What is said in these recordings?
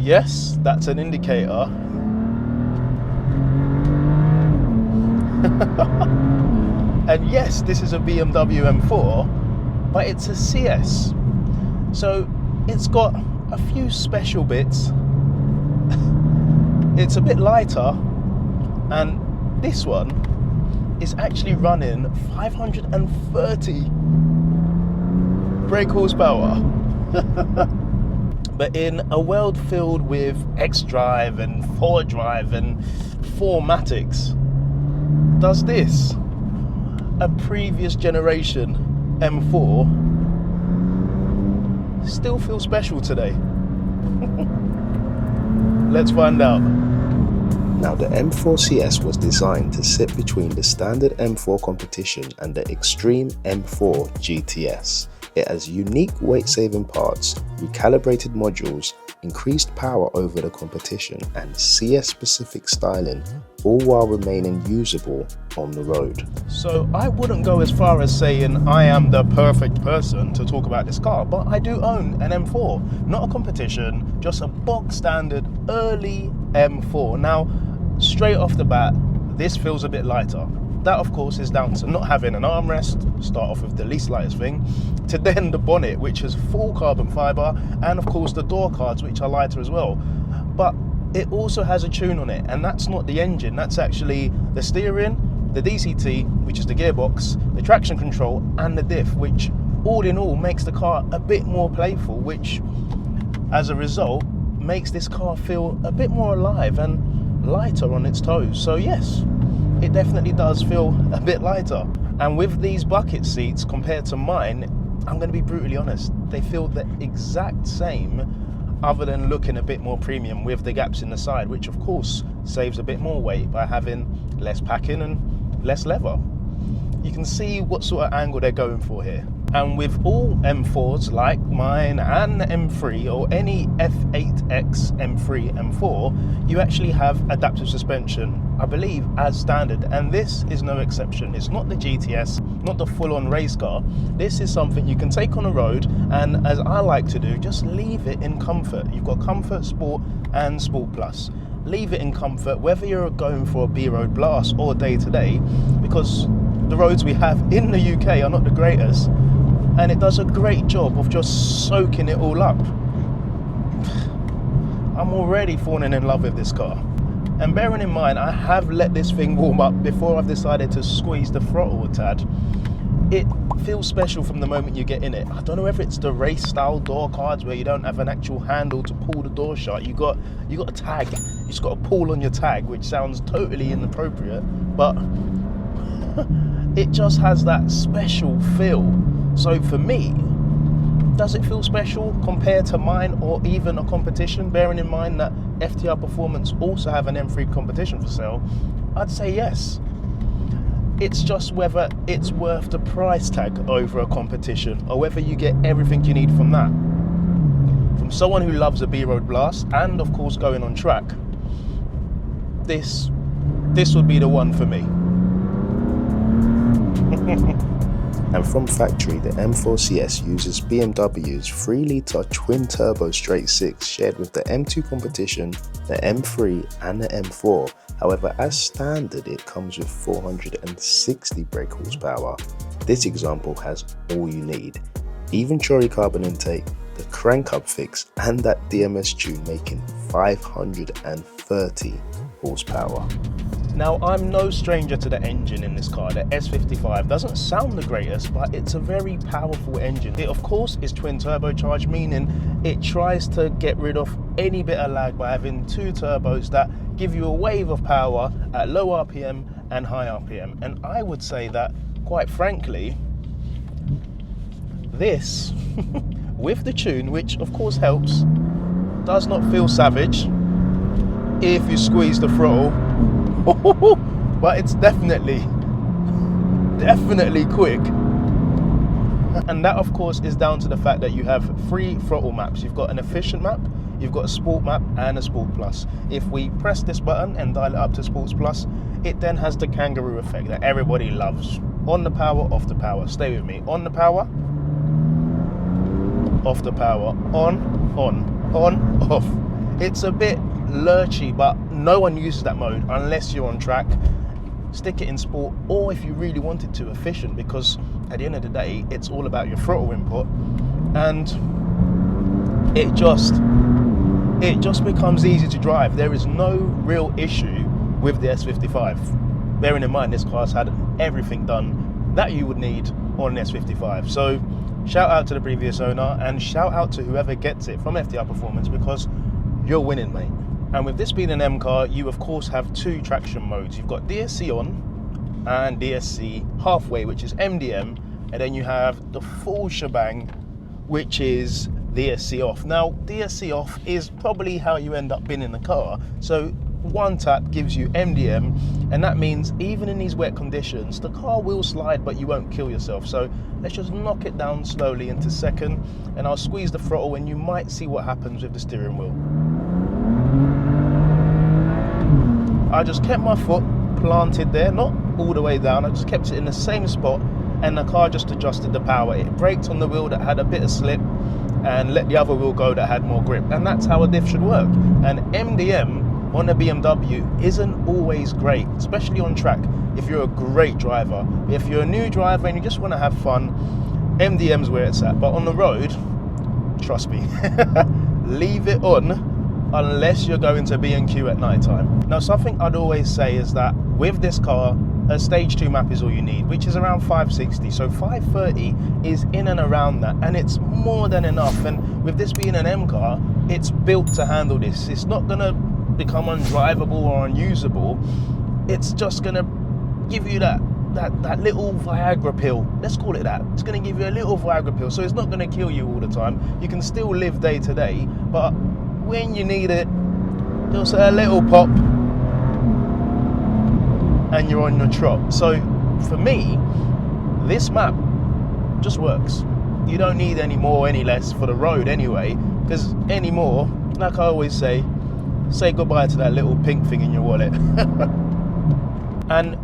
Yes, that's an indicator. And yes, this is a BMW M4, but it's a CS. So it's got a few special bits. It's a bit lighter, and this one is actually running 530 brake horsepower. But in a world filled with X-Drive and 4Drive and 4matics, does this, a previous generation M4, still feel special today? Let's find out. Now, the M4 CS was designed to sit between the standard M4 competition and the extreme M4 GTS. It has unique weight-saving parts, recalibrated modules, increased power over the competition, and CS-specific styling, all while remaining usable on the road. So I wouldn't go as far as saying I am the perfect person to talk about this car, but I do own an M4, not a competition, just a bog standard early M4. Now, straight off the bat, this feels a bit lighter. That, of course, is down to not having an armrest, start off with the least lightest thing, to then the bonnet, which is full carbon fibre, and of course the door cards, which are lighter as well. But it also has a tune on it, and that's not the engine, that's actually the steering, the DCT, which is the gearbox, the traction control, and the diff, which all in all makes the car a bit more playful, which as a result makes this car feel a bit more alive and lighter on its toes. So yes, it definitely does feel a bit lighter. And with these bucket seats compared to mine, I'm going to be brutally honest, they feel the exact same, other than looking a bit more premium with the gaps in the side, which of course saves a bit more weight by having less packing and less leather. You can see what sort of angle they're going for here. And with all M4s like mine and the M3 or any F8X M3, M4, you actually have adaptive suspension, I believe, as standard, and this is no exception. It's not the GTS, not the full-on race car. This is something you can take on the road, and as I like to do, just leave it in comfort. You've got Comfort, Sport and Sport Plus. Leave it in comfort, whether you're going for a B-road blast or day-to-day, because the roads we have in the UK are not the greatest, and it does a great job of just soaking it all up. I'm already falling in love with this car. And bearing in mind, I have let this thing warm up before I've decided to squeeze the throttle a tad. It feels special from the moment you get in it. I don't know if it's the race style door cards where you don't have an actual handle to pull the door shut. You got a tag. You just got to pull on your tag, which sounds totally inappropriate, but it just has that special feel. So for me, does it feel special compared to mine or even a competition? Bearing in mind that FTR Performance also have an M3 competition for sale, I'd say yes. It's just whether it's worth the price tag over a competition, or whether you get everything you need from that. From someone who loves a B-road blast and of course going on track, this would be the one for me. And from factory, the M4 CS uses BMW's 3-litre twin-turbo straight-six shared with the M2 competition, the M3 and the M4. However, as standard, it comes with 460 brake horsepower. This example has all you need. Even Chory carbon intake, the crank hub fix and that DMS tune making 530 horsepower. Now, I'm no stranger to the engine in this car. The S55 doesn't sound the greatest, but it's a very powerful engine. It, of course, is twin turbocharged, meaning it tries to get rid of any bit of lag by having two turbos that give you a wave of power at low RPM and high RPM. And I would say that, quite frankly, this, with the tune, which of course helps, does not feel savage if you squeeze the throttle. But it's definitely quick. And that of course is down to the fact that you have 3 throttle maps. You've got an efficient map, you've got a sport map and a sport plus. If we press this button and dial it up to sports plus, it then has the kangaroo effect that everybody loves. On the power, off the power. Stay with me. On the power, off the power, on, off. It's a bit lurchy, but no one uses that mode unless you're on track. Stick it in sport, or if you really wanted to, efficient, because at the end of the day, it's all about your throttle input, and it just becomes easy to drive. There is no real issue with the S55. Bearing in mind, this car's had everything done that you would need on an S55. So shout out to the previous owner, and shout out to whoever gets it from FTR Performance, because you're winning, mate. And with this being an M car, you of course have two traction modes. You've got DSC on and DSC halfway, which is MDM, and then you have the full shebang, which is DSC off. Now, DSC off is probably how you end up being in the car. So one tap gives you MDM, and that means even in these wet conditions, the car will slide, but you won't kill yourself. So let's just knock it down slowly into second, and I'll squeeze the throttle, and you might see what happens with the steering wheel. I just kept my foot planted there, not all the way down. I just kept it in the same spot, and the car just adjusted the power. It braked on the wheel that had a bit of slip and let the other wheel go that had more grip. And that's how a diff should work. And MDM on a BMW isn't always great, especially on track if you're a great driver. If you're a new driver and you just want to have fun, MDM's where it's at. But on the road, trust me, leave it on unless you're going to B&Q at night time. Now, something I'd always say is that with this car, a stage 2 map is all you need, which is around 560. So 530 is in and around that, and it's more than enough. And with this being an M car, it's built to handle this. It's not gonna become undrivable or unusable. It's just gonna give you that little Viagra pill. Let's call it that. It's gonna give you a little Viagra pill. So it's not gonna kill you all the time. You can still live day to day, but when you need it, just a little pop and you're on your trot. So for me, this map just works. You don't need any more, any less for the road anyway, because any more, like I always say goodbye to that little pink thing in your wallet. And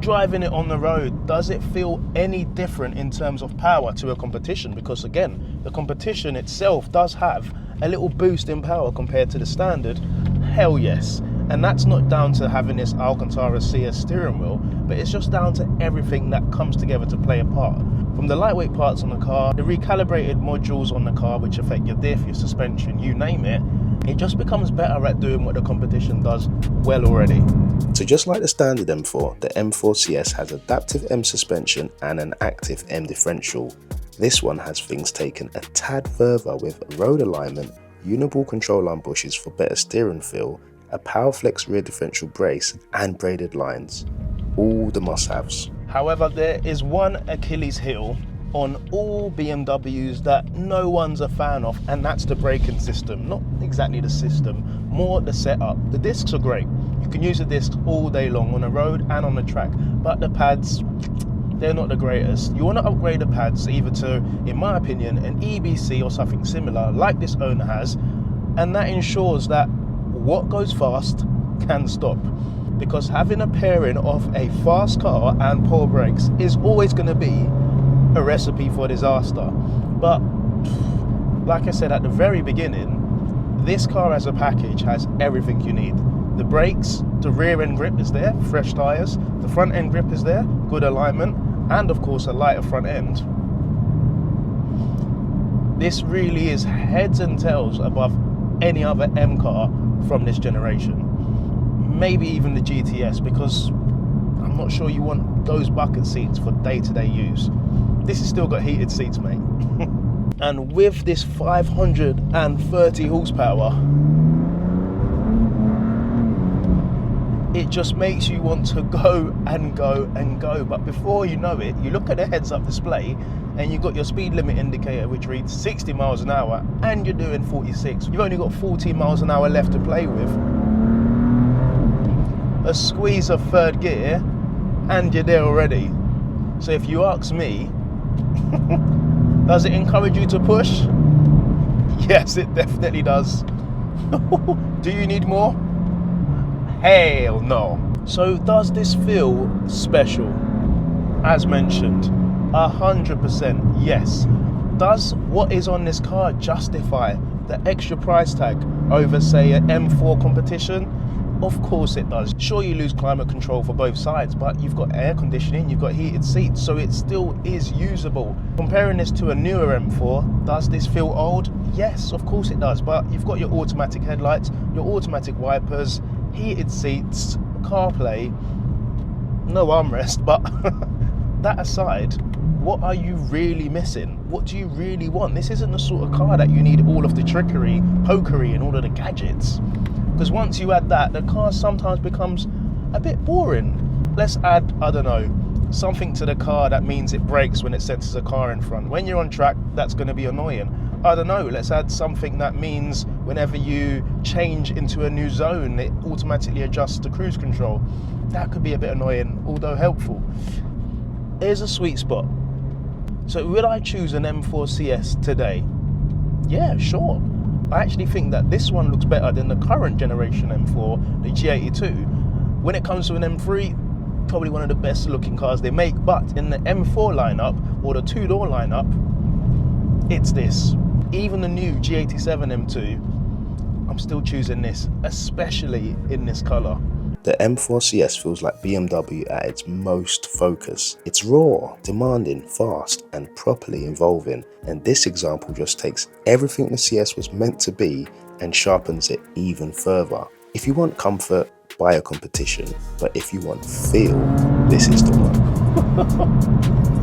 driving it on the road, does it feel any different in terms of power to a competition? Because again, the competition itself does have a little boost in power compared to the standard. Hell yes. And that's not down to having this Alcantara CS steering wheel, but it's just down to everything that comes together to play a part. From the lightweight parts on the car, the recalibrated modules on the car, which affect your diff, your suspension, you name it, it just becomes better at doing what the competition does well already. So just like the standard M4, the M4 CS has adaptive M suspension and an active M differential. This one has things taken a tad further with road alignment, uniball control arm bushes for better steering feel, a PowerFlex rear differential brace, and braided lines. All the must-haves. However, there is one Achilles heel on all BMWs that no one's a fan of, and that's the braking system. Not exactly the system, more the setup. The discs are great. You can use the discs all day long on the road and on the track, but the pads, they're not the greatest. You want to upgrade the pads either to, in my opinion, an EBC or something similar like this owner has, and that ensures that what goes fast can stop. Because having a pairing of a fast car and poor brakes is always going to be a recipe for disaster. But like I said at the very beginning, this car as a package has everything you need. The brakes, the rear end grip is there, fresh tyres, the front end grip is there, good alignment, and of course a lighter front end. This really is heads and tails above any other M car from this generation. Maybe even the GTS, because I'm not sure you want those bucket seats for day-to-day use. This has still got heated seats, mate. And with this 530 horsepower, it just makes you want to go and go and go. But before you know it, you look at the heads-up display and you've got your speed limit indicator which reads 60 miles an hour and you're doing 46. You've only got 14 miles an hour left to play with. A squeeze of third gear and you're there already. So if you ask me, does it encourage you to push? Yes, it definitely does. Do you need more? Hell no. So does this feel special? As mentioned, 100% yes. Does what is on this car justify the extra price tag over, say, an M4 competition? Of course it does. Sure, you lose climate control for both sides, but you've got air conditioning, you've got heated seats, so it still is usable. Comparing this to a newer M4, does this feel old? Yes, of course it does, but you've got your automatic headlights, your automatic wipers, heated seats, CarPlay, no armrest, but that aside, what are you really missing? What do you really want? This isn't the sort of car that you need all of the trickery, pokery, and all of the gadgets. Because once you add that, the car sometimes becomes a bit boring. Let's add, I don't know, something to the car that means it brakes when it senses a car in front. When you're on track, that's going to be annoying. I don't know, let's add something that means whenever you change into a new zone, it automatically adjusts to cruise control. That could be a bit annoying, although helpful. Here's a sweet spot. So would I choose an M4 CS today? Yeah, sure. I actually think that this one looks better than the current generation M4, the G82. When it comes to an M3, probably one of the best looking cars they make, but in the M4 lineup, or the two-door lineup, it's this. Even the new G87 M2, I'm still choosing this, especially in this color. The M4 CS feels like BMW at its most focused. It's raw, demanding, fast, and properly involving, and this example just takes everything the CS was meant to be and sharpens it even further. If you want comfort, buy a competition, but if you want feel, this is the one.